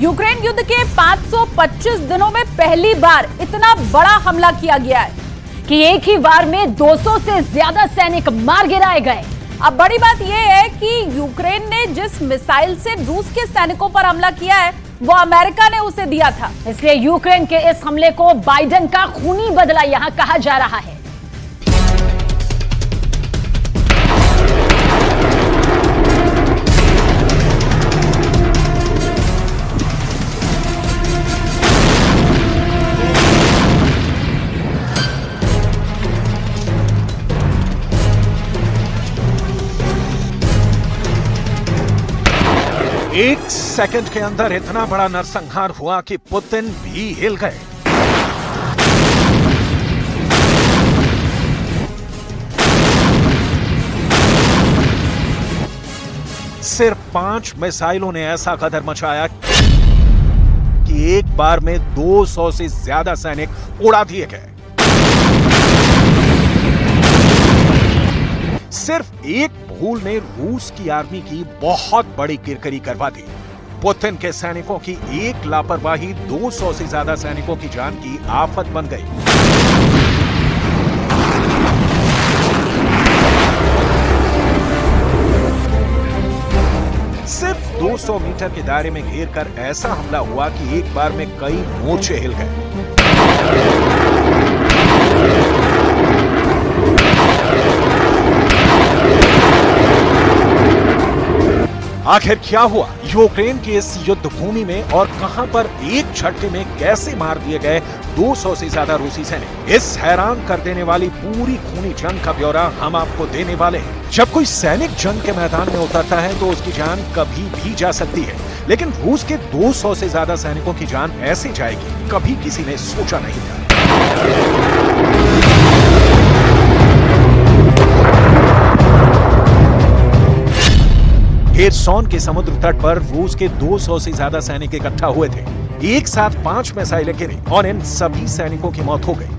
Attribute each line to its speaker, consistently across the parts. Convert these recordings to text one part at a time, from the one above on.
Speaker 1: Ukraine युद्ध के 525 दिनों में पहली बार इतना बड़ा हमला किया गया है कि एक ही वार में 200 से ज्यादा सैनिक मार गिराए गए। अब बड़ी बात यह है कि यूक्रेन ने जिस मिसाइल से रूस के सैनिकों पर हमला किया है वो अमेरिका ने उसे दिया था, इसलिए यूक्रेन के इस हमले को बाइडेन का खूनी बदला यहां कहा जा रहा है।
Speaker 2: एक सेकंड के अंदर इतना बड़ा नरसंहार हुआ कि पुतिन भी हिल गए। सिर्फ 5 मिसाइलों ने ऐसा कदर मचाया कि एक बार में 200 से ज्यादा सैनिक उड़ा दिए गए। सिर्फ एक भूल ने रूस की आर्मी की बहुत बड़ी किरकिरी करवा दी। पुतिन के सैनिकों की एक लापरवाही 200 से ज्यादा सैनिकों की जान की आफत बन गई। सिर्फ 200 मीटर के दायरे में घेर कर ऐसा हमला हुआ कि एक बार में कई मोर्चे हिल गए। आखिर क्या हुआ? यूक्रेन की इस युद्ध भूमि में और कहां पर एक झटके में कैसे मार दिए गए 200 से ज्यादा रूसी सैनिक? इस हैरान कर देने वाली पूरी खूनी जंग का ब्यौरा हम आपको देने वाले हैं। जब कोई सैनिक जंग के मैदान में उतरता है तो उसकी जान कभी भी जा सकती है, लेकिन रूस के 200 से ज्यादा सैनिकों की जान ऐसे जाएगी कभी किसी ने सोचा नहीं था। खेरसोन के समुद्र तट पर रूस के 200 से ज्यादा सैनिक इकट्ठा हुए थे। एक साथ 5 मिसाइलें गिरी और इन सभी सैनिकों की मौत हो गई।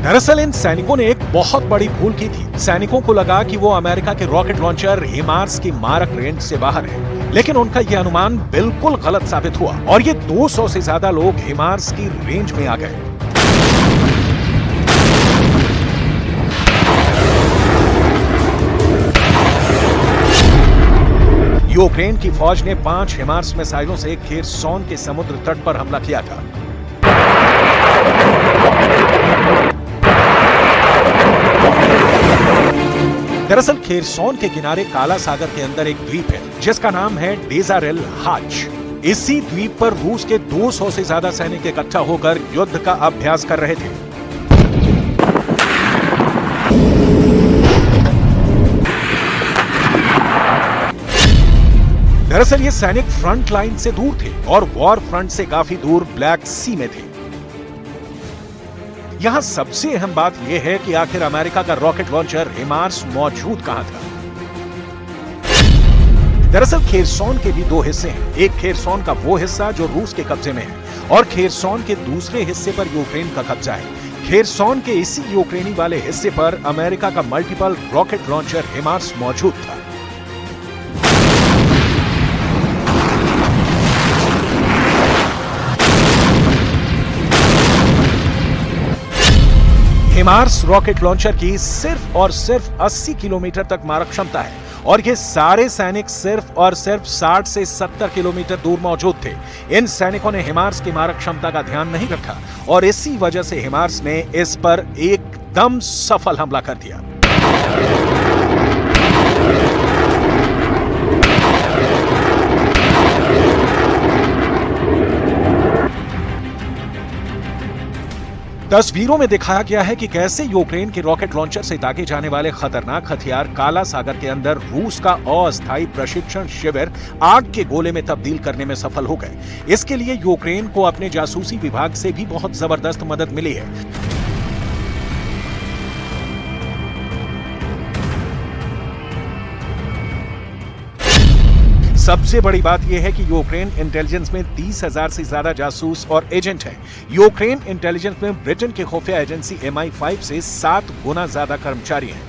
Speaker 2: दरअसल इन सैनिकों ने एक बहुत बड़ी भूल की थी। सैनिकों को लगा कि वो अमेरिका के रॉकेट लॉन्चर हिमार्स की मारक रेंज से बाहर है, लेकिन उनका यह अनुमान बिल्कुल गलत साबित हुआ और ये 200 से ज्यादा लोग हिमार्स की रेंज में आ गए। यूक्रेन की फौज ने 5 हिमार्स मिसाइलों से खेरसोन के समुद्र तट पर हमला किया था। दरअसल खेरसोन के किनारे काला सागर के अंदर एक द्वीप है जिसका नाम है डेजारेल हाच। इसी द्वीप पर रूस के 200 से ज्यादा सैनिक इकट्ठा होकर युद्ध का अभ्यास कर रहे थे। दरअसल ये सैनिक फ्रंट लाइन से दूर थे और वॉर फ्रंट से काफी दूर ब्लैक सी में थे। यहां सबसे अहम बात यह है कि आखिर अमेरिका का रॉकेट लॉन्चर हिमार्स मौजूद कहां था। दरअसल खेरसोन के भी 2 हिस्से हैं। एक खेरसोन का वो हिस्सा जो रूस के कब्जे में है और खेरसोन के दूसरे हिस्से पर यूक्रेन का कब्जा है। खेरसोन के इसी यूक्रेनी वाले हिस्से पर अमेरिका का मल्टीपल रॉकेट लॉन्चर हिमार्स मौजूद था। हिमार्स रॉकेट लॉन्चर की सिर्फ और सिर्फ 80 किलोमीटर तक मारक क्षमता है और ये सारे सैनिक सिर्फ और सिर्फ 60 से 70 किलोमीटर दूर मौजूद थे। इन सैनिकों ने हिमार्स की मारक क्षमता का ध्यान नहीं रखा और इसी वजह से हिमार्स ने इस पर एकदम सफल हमला कर दिया। तस्वीरों में दिखाया गया है कि कैसे यूक्रेन के रॉकेट लॉन्चर से दागे जाने वाले खतरनाक हथियार काला सागर के अंदर रूस का अस्थायी प्रशिक्षण शिविर आग के गोले में तब्दील करने में सफल हो गए। इसके लिए यूक्रेन को अपने जासूसी विभाग से भी बहुत जबरदस्त मदद मिली है। सबसे बड़ी बात यह है कि यूक्रेन इंटेलिजेंस में 30,000 से ज्यादा जासूस और एजेंट हैं। यूक्रेन इंटेलिजेंस में ब्रिटेन की खुफिया एजेंसी MI5 से 7 गुना ज्यादा कर्मचारी हैं।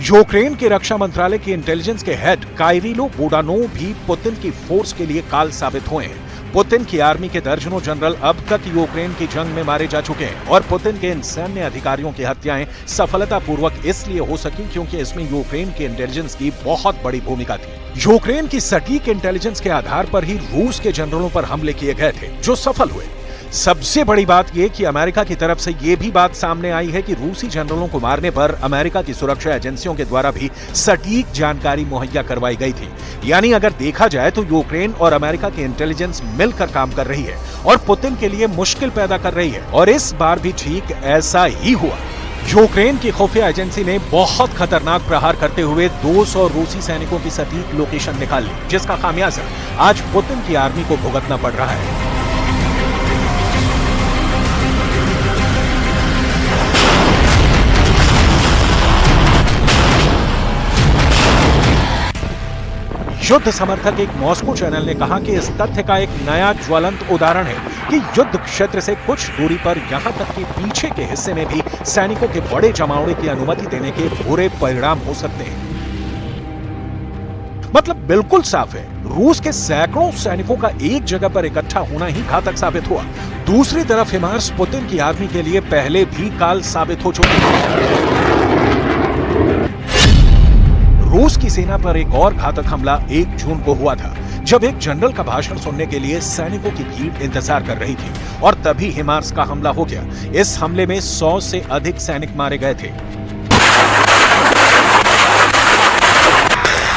Speaker 2: यूक्रेन के रक्षा मंत्रालय की इंटेलिजेंस के हेड काइरिलो बुडानोव भी पुतिन की फोर्स के लिए काल साबित हुए हैं। पुतिन की आर्मी के दर्जनों जनरल अब तक यूक्रेन की जंग में मारे जा चुके हैं और पुतिन के इन सैन्य अधिकारियों की हत्याएं सफलतापूर्वक इसलिए हो सकी क्योंकि इसमें यूक्रेन के इंटेलिजेंस की बहुत बड़ी भूमिका थी। यूक्रेन की सटीक इंटेलिजेंस के आधार पर ही रूस के जनरलों पर हमले किए गए थे, जो सफल हुए। सबसे बड़ी बात यह कि अमेरिका की तरफ से यह भी बात सामने आई है कि रूसी जनरलों को मारने पर अमेरिका की सुरक्षा एजेंसियों के द्वारा भी सटीक जानकारी मुहैया करवाई गई थी। यानी अगर देखा जाए तो यूक्रेन और अमेरिका की इंटेलिजेंस मिलकर काम कर रही है और पुतिन के लिए मुश्किल पैदा कर रही है, और इस बार भी ठीक ऐसा ही हुआ। यूक्रेन की खुफिया एजेंसी ने बहुत खतरनाक प्रहार करते हुए 200 रूसी सैनिकों की सटीक लोकेशन निकाल ली, जिसका खामियाजा आज पुतिन की आर्मी को भुगतना पड़ रहा है। युद्ध समर्थक एक मॉस्को चैनल ने कहा कि इस तथ्य का एक नया ज्वलंत उदाहरण है कि युद्ध क्षेत्र से कुछ दूरी पर यहां तक कि पीछे के हिस्से में भी सैनिकों के बड़े जमावड़े की अनुमति देने के बुरे परिणाम हो सकते हैं। मतलब बिल्कुल साफ है, रूस के सैकड़ों सैनिकों का एक जगह पर इकट्ठा होना ही घातक साबित हुआ। दूसरी तरफ हिमार्स पुतिन की आर्मी के लिए पहले भी काल साबित हो चुकी है। रूस की सेना पर एक और घातक हमला 1 जून को हुआ था, जब एक जनरल का भाषण सुनने के लिए सैनिकों की भीड़ इंतजार कर रही थी और तभी हिमार्स का हमला हो गया। इस हमले में 100 से अधिक सैनिक मारे गए थे।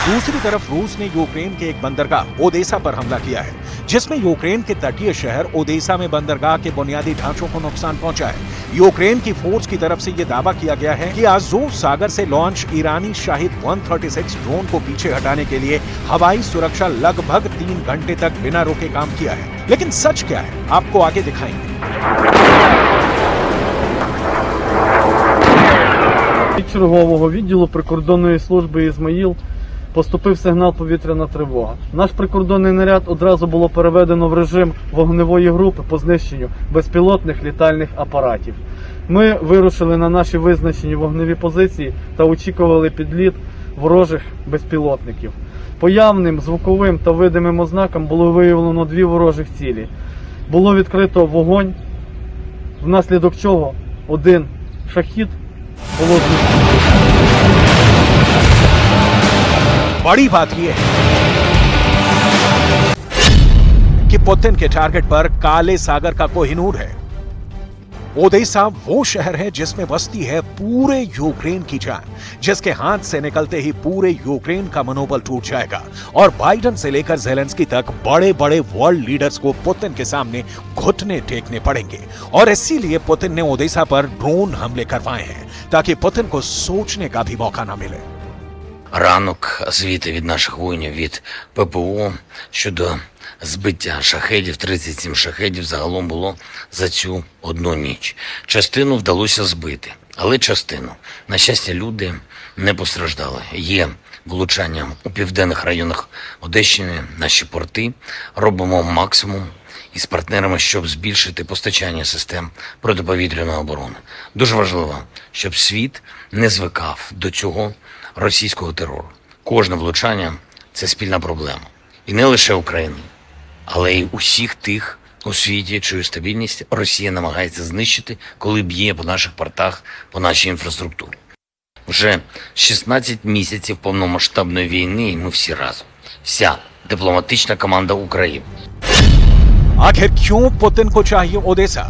Speaker 2: दूसरी तरफ रूस ने यूक्रेन के एक बंदरगाह ओदेसा पर हमला किया है, जिसमें यूक्रेन के तटीय शहर ओदेसा में बंदरगाह के बुनियादी ढांचों को नुकसान पहुंचा है। यूक्रेन की फोर्स की तरफ से यह दावा किया गया है कि आज़ोव सागर से लॉन्च ईरानी शाहिद 136 ड्रोन को पीछे हटाने के लिए हवाई सुरक्षा लगभग 3 घंटे तक बिना रोके काम किया है। लेकिन सच क्या है, आपको आगे दिखाएंगे।
Speaker 3: Від чергового відділу прикордонної служби «Ізмаїл» поступив сигнал «Повітряна тривога». Наш прикордонний наряд одразу було переведено в режим вогневої групи по знищенню безпілотних літальних апаратів. Ми вирушили на наші визначені вогневі позиції та очікували підліт ворожих безпілотників. По явним звуковим та видимим ознакам було виявлено 2 ворожих цілі. Було відкрито вогонь, внаслідок чого один шахід було знищено.
Speaker 2: बड़ी बात यह है कि पुतिन के टारगेट पर काले सागर का कोहिनूर है। ओदेसा वो शहर है जिसमें बसती है पूरे यूक्रेन की जान, जिसके हाथ से निकलते ही पूरे यूक्रेन का मनोबल टूट जाएगा और बाइडेन से लेकर ज़ेलेंस्की तक बड़े बड़े वर्ल्ड लीडर्स को पुतिन के सामने घुटने टेकने पड़ेंगे। और इसीलिए पुतिन ने ओदेसा पर ड्रोन हमले करवाए हैं, ताकि पुतिन को सोचने का भी मौका न मिले।
Speaker 4: Ранок, звіти від наших воїнів від ППО щодо збиття шахедів, 37 шахедів загалом було за цю одну ніч. Частину вдалося збити, але частину. На щастя, люди не постраждали. Є влучання у південних районах Одещини, наші порти. Робимо максимум із партнерами, щоб збільшити постачання систем протиповітряної оборони. Дуже важливо, щоб світ не звикав до цього російського терору. Кожне влучання – це спільна проблема. І не лише України, але й усіх тих у світі, чию стабільність Росія намагається знищити, коли б'є по наших портах, по нашій інфраструктурі. Вже 16 місяців повномасштабної війни, і ми всі разом. Вся дипломатична команда України.
Speaker 2: आखिर क्यों पुतिन को चाहिए ओदेसा?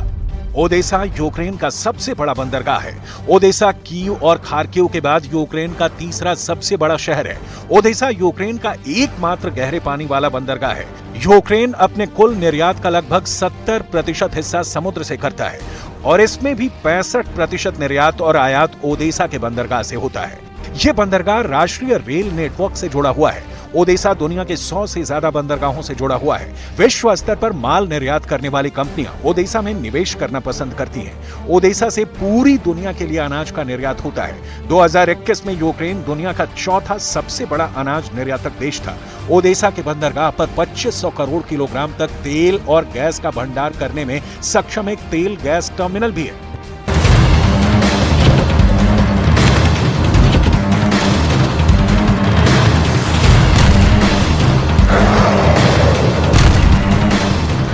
Speaker 2: ओदेसा यूक्रेन का सबसे बड़ा बंदरगाह है। ओदेसा कीव और खार्किव के बाद यूक्रेन का तीसरा सबसे बड़ा शहर है। ओदेसा यूक्रेन का एकमात्र गहरे पानी वाला बंदरगाह है। यूक्रेन अपने कुल निर्यात का लगभग 70% हिस्सा समुद्र से करता है और इसमें भी 65% निर्यात और आयात ओदेसा के बंदरगाह से होता है। ये बंदरगाह राष्ट्रीय रेल नेटवर्क से जुड़ा हुआ है। ओडेसा दुनिया के 100 से ज्यादा बंदरगाहों से जुड़ा हुआ है। विश्व स्तर पर माल निर्यात करने वाली कंपनियां ओडेसा में निवेश करना पसंद करती हैं। ओडेसा से पूरी दुनिया के लिए अनाज का निर्यात होता है। 2021 में यूक्रेन दुनिया का चौथा सबसे बड़ा अनाज निर्यातक देश था। ओडेसा के बंदरगाह पर 2500 करोड़ किलोग्राम तक तेल और गैस का भंडार करने में सक्षम एक तेल गैस टर्मिनल भी है।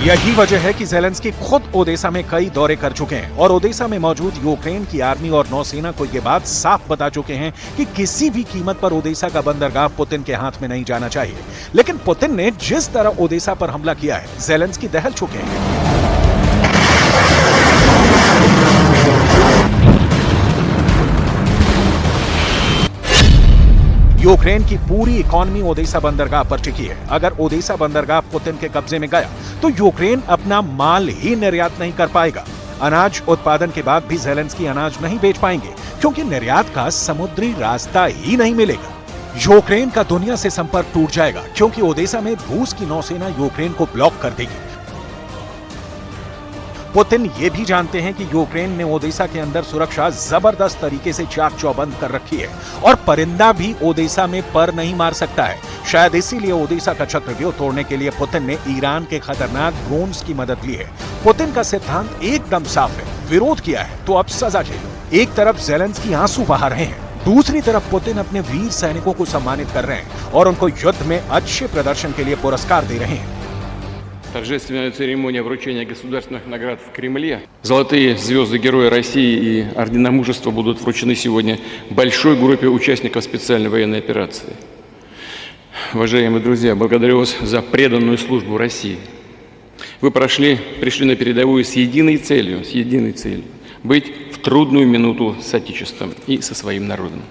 Speaker 2: यही वजह है कि ज़ेलेंस्की खुद ओडेसा में कई दौरे कर चुके हैं और ओडेसा में मौजूद यूक्रेन की आर्मी और नौसेना को यह बात साफ बता चुके हैं कि किसी भी कीमत पर ओडेसा का बंदरगाह पुतिन के हाथ में नहीं जाना चाहिए। लेकिन पुतिन ने जिस तरह ओडेसा पर हमला किया है, ज़ेलेंस्की दहल चुके हैं। यूक्रेन की पूरी इकोनॉमी ओडेसा बंदरगाह पर टिकी है। अगर ओडेसा बंदरगाह पुतिन के कब्जे में गया तो यूक्रेन अपना माल ही निर्यात नहीं कर पाएगा। अनाज उत्पादन के बाद भी ज़ेलेंस्की अनाज नहीं बेच पाएंगे क्योंकि निर्यात का समुद्री रास्ता ही नहीं मिलेगा। यूक्रेन का दुनिया से संपर्क टूट जाएगा क्योंकि ओडेसा में रूस की नौसेना यूक्रेन को ब्लॉक कर देगी। पुतिन ये भी जानते हैं कि यूक्रेन ने ओडेसा के अंदर सुरक्षा जबरदस्त तरीके से चाक चौबंद कर रखी है और परिंदा भी ओडेसा में पर नहीं मार सकता है। शायद इसीलिए ओडेसा का चक्रव्यूह तोड़ने के लिए पुतिन ने ईरान के खतरनाक ड्रोन्स की मदद ली है। पुतिन का सिद्धांत एकदम साफ है, विरोध किया है तो अब सजा झेलो। एक तरफ ज़ेलेंस्की आंसू बहा रहे हैं, दूसरी तरफ पुतिन अपने वीर सैनिकों को सम्मानित कर रहे हैं और उनको युद्ध में अच्छे प्रदर्शन के लिए पुरस्कार दे रहे हैं।
Speaker 5: Торжественная церемония вручения государственных наград в Кремле. Золотые звезды Героя России и ордена мужества будут вручены сегодня большой группе участников специальной военной операции. Уважаемые друзья, благодарю вас за преданную службу России. Вы пришли на передовую с единой целью – быть в трудную минуту с Отечеством и со своим народом.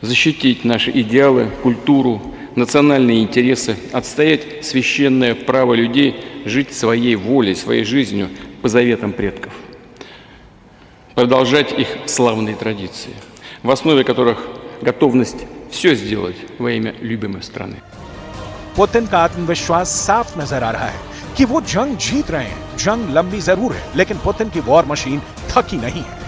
Speaker 5: Защитить наши идеалы, культуру, национальные интересы, отстоять священное право людей жить своей волей, своей жизнью по заветам предков, продолжать их славные традиции, в основе которых готовность все сделать во имя любимой страны.
Speaker 2: पुतिन का आत्मविश्वास साफ नजर आ रहा है कि वो जंग जीत रहे हैं। जंग लंबी जरूर है, लेकिन पुतिन की वॉर मशीन थकी नहीं है।